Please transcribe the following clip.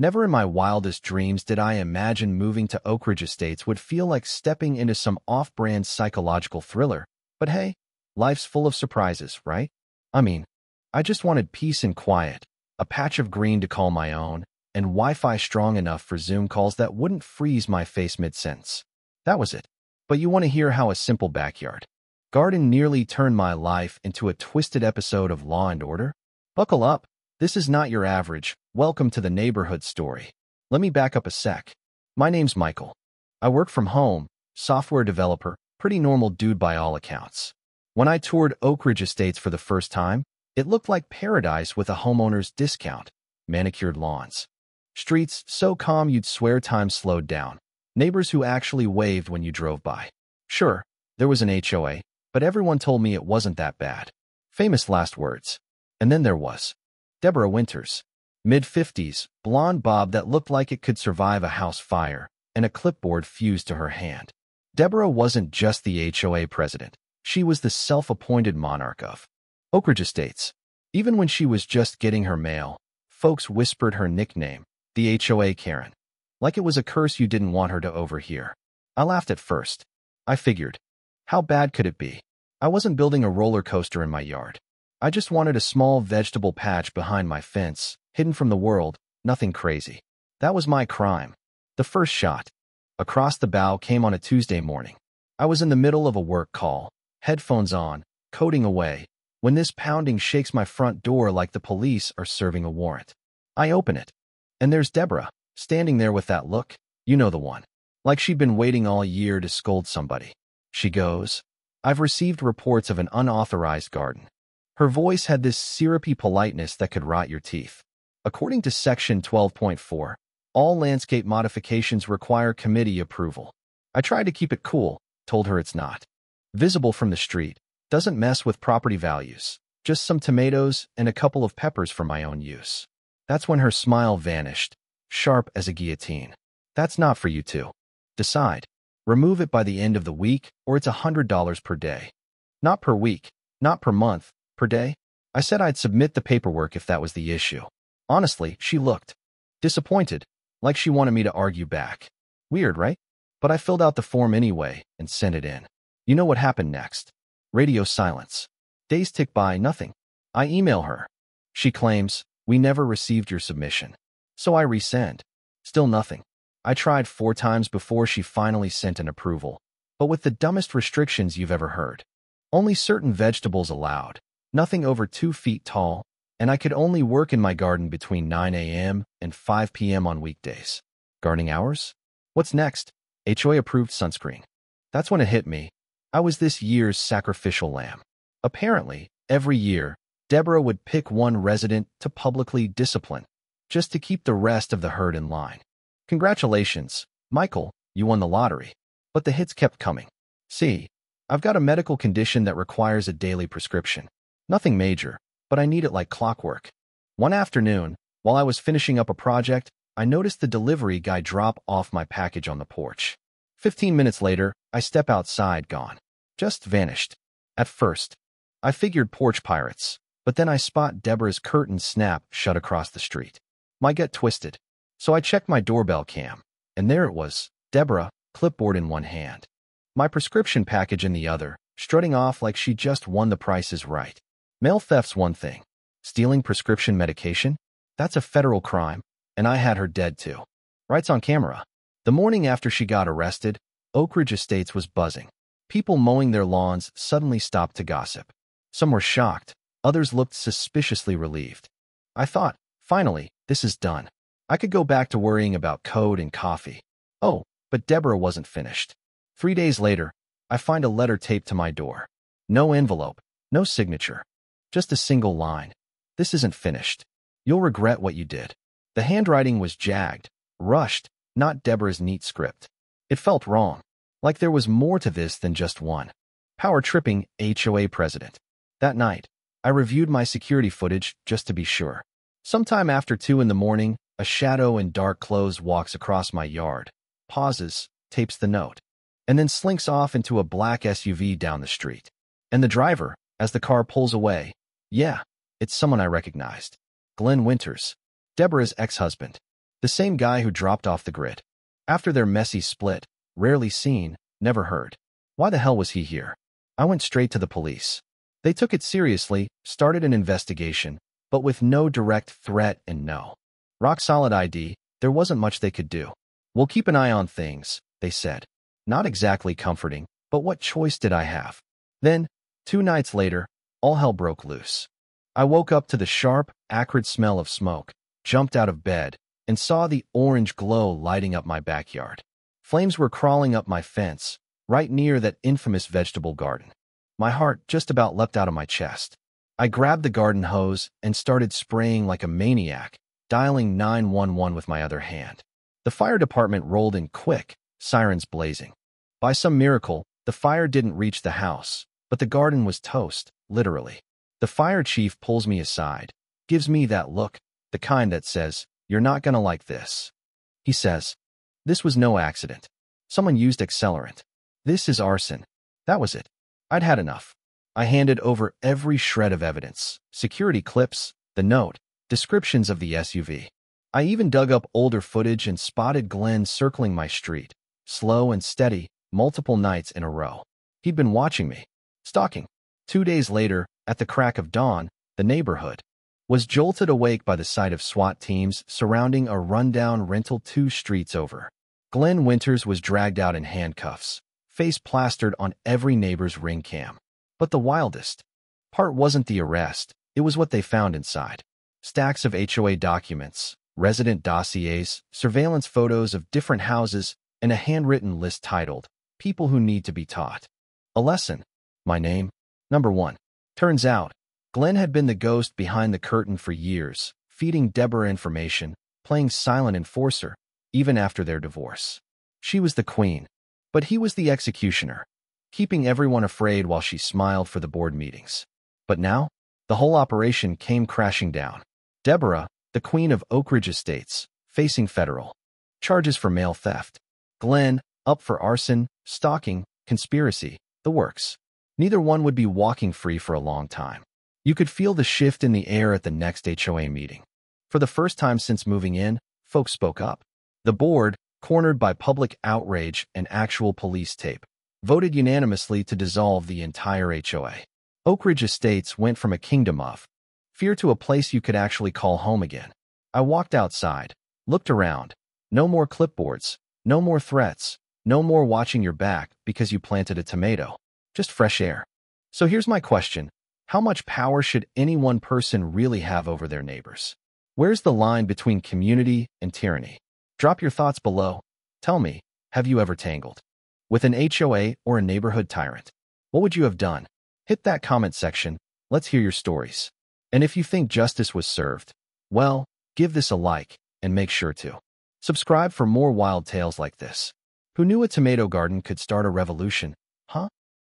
Never in my wildest dreams did I imagine moving to Oak Ridge Estates would feel like stepping into some off-brand psychological thriller. But hey, life's full of surprises, right? I mean, I just wanted peace and quiet, a patch of green to call my own, and Wi-Fi strong enough for Zoom calls that wouldn't freeze my face mid-sentence. That was it. But you want to hear how a simple backyard garden nearly turned my life into a twisted episode of Law and Order? Buckle up. This is not your average, welcome to the neighborhood story. Let me back up a sec. My name's Michael. I work from home, software developer, pretty normal dude by all accounts. When I toured Oak Ridge Estates for the first time, it looked like paradise with a homeowner's discount, manicured lawns. Streets so calm you'd swear time slowed down. Neighbors who actually waved when you drove by. Sure, there was an HOA, but everyone told me it wasn't that bad. Famous last words. And then there was Deborah Winters. Mid-50s, blonde bob that looked like it could survive a house fire, and a clipboard fused to her hand. Deborah wasn't just the HOA president. She was the self-appointed monarch of Oak Ridge Estates. Even when she was just getting her mail, folks whispered her nickname, the HOA Karen, like it was a curse you didn't want her to overhear. I laughed at first. I figured, how bad could it be? I wasn't building a roller coaster in my yard. I just wanted a small vegetable patch behind my fence, hidden from the world, nothing crazy. That was my crime. The first shot, across the bow, came on a Tuesday morning. I was in the middle of a work call, headphones on, coding away, when this pounding shakes my front door like the police are serving a warrant. I open it, and there's Deborah, standing there with that look, you know the one. Like she'd been waiting all year to scold somebody. She goes, "I've received reports of an unauthorized garden." Her voice had this syrupy politeness that could rot your teeth. According to Section 12.4, all landscape modifications require committee approval. I tried to keep it cool, told her it's not visible from the street, doesn't mess with property values, just some tomatoes and a couple of peppers for my own use. That's when her smile vanished, sharp as a guillotine. That's not for you to decide. Remove it by the end of the week, or it's $100 per day. Not per week, not per month, per day. I said I'd submit the paperwork if that was the issue. Honestly, she looked disappointed, like she wanted me to argue back. Weird, right? But I filled out the form anyway and sent it in. You know what happened next? Radio silence. Days tick by, nothing. I email her. She claims, "We never received your submission." So I resend. Still nothing. I tried 4 times before she finally sent an approval, but with the dumbest restrictions you've ever heard. Only certain vegetables allowed, nothing over 2 feet tall, and I could only work in my garden between 9 a.m. and 5 p.m. on weekdays. Gardening hours? What's next? HOA approved sunscreen. That's when it hit me. I was this year's sacrificial lamb. Apparently, every year, Deborah would pick one resident to publicly discipline, just to keep the rest of the herd in line. Congratulations, Michael, you won the lottery. But the hits kept coming. See, I've got a medical condition that requires a daily prescription. Nothing major, but I need it like clockwork. One afternoon, while I was finishing up a project, I noticed the delivery guy drop off my package on the porch. 15 minutes later, I step outside, gone. Just vanished. At first, I figured porch pirates, but then I spot Deborah's curtain snap shut across the street. My gut twisted. So I checked my doorbell cam, and there it was, Deborah, clipboard in one hand, my prescription package in the other, strutting off like she just won the Price is Right. Mail theft's one thing. Stealing prescription medication? That's a federal crime, and I had her dead too. Right's on camera. The morning after she got arrested, Oak Ridge Estates was buzzing. People mowing their lawns suddenly stopped to gossip. Some were shocked, others looked suspiciously relieved. I thought, finally, this is done. I could go back to worrying about code and coffee. Oh, but Deborah wasn't finished. 3 days later, I find a letter taped to my door. No envelope, no signature. Just a single line. "This isn't finished. You'll regret what you did." The handwriting was jagged, rushed, not Deborah's neat script. It felt wrong, like there was more to this than just one power-tripping HOA president. That night, I reviewed my security footage just to be sure. Sometime after 2 in the morning, a shadow in dark clothes walks across my yard, pauses, tapes the note, and then slinks off into a black SUV down the street. And the driver, as the car pulls away, yeah, it's someone I recognized. Glenn Winters, Deborah's ex-husband. The same guy who dropped off the grid. After their messy split, rarely seen, never heard. Why the hell was he here? I went straight to the police. They took it seriously, started an investigation, but with no direct threat and no rock-solid ID, there wasn't much they could do. We'll keep an eye on things, they said. Not exactly comforting, but what choice did I have? Then, 2 nights later, all hell broke loose. I woke up to the sharp, acrid smell of smoke, jumped out of bed, and saw the orange glow lighting up my backyard. Flames were crawling up my fence, right near that infamous vegetable garden. My heart just about leapt out of my chest. I grabbed the garden hose and started spraying like a maniac, dialing 911 with my other hand. The fire department rolled in quick, sirens blazing. By some miracle, the fire didn't reach the house, but the garden was toast, literally. The fire chief pulls me aside, gives me that look, the kind that says, "You're not gonna like this." He says, "This was no accident. Someone used accelerant. This is arson." That was it. I'd had enough. I handed over every shred of evidence, security clips, the note, descriptions of the SUV. I even dug up older footage and spotted Glenn circling my street, slow and steady, multiple nights in a row. He'd been watching me, stalking. 2 days later, at the crack of dawn, the neighborhood was jolted awake by the sight of SWAT teams surrounding a rundown rental 2 streets over. Glenn Winters was dragged out in handcuffs, face plastered on every neighbor's ring cam. But the wildest part wasn't the arrest, it was what they found inside. Stacks of HOA documents, resident dossiers, surveillance photos of different houses, and a handwritten list titled, "People Who Need to Be Taught." A lesson. My name. Number 1. Turns out, Glenn had been the ghost behind the curtain for years, feeding Deborah information, playing silent enforcer, even after their divorce. She was the queen, but he was the executioner, keeping everyone afraid while she smiled for the board meetings. But now, the whole operation came crashing down. Deborah, the queen of Oak Ridge Estates, facing federal charges for mail theft. Glenn, up for arson, stalking, conspiracy, the works. Neither one would be walking free for a long time. You could feel the shift in the air at the next HOA meeting. For the first time since moving in, folks spoke up. The board, cornered by public outrage and actual police tape, voted unanimously to dissolve the entire HOA. Oak Ridge Estates went from a kingdom of fear to a place you could actually call home again. I walked outside, looked around. No more clipboards, no more threats, no more watching your back because you planted a tomato. Just fresh air. So here's my question. How much power should any one person really have over their neighbors? Where's the line between community and tyranny? Drop your thoughts below. Tell me, have you ever tangled with an HOA or a neighborhood tyrant? What would you have done? Hit that comment section. Let's hear your stories. And if you think justice was served, well, give this a like and make sure to subscribe for more wild tales like this. Who knew a tomato garden could start a revolution? Huh?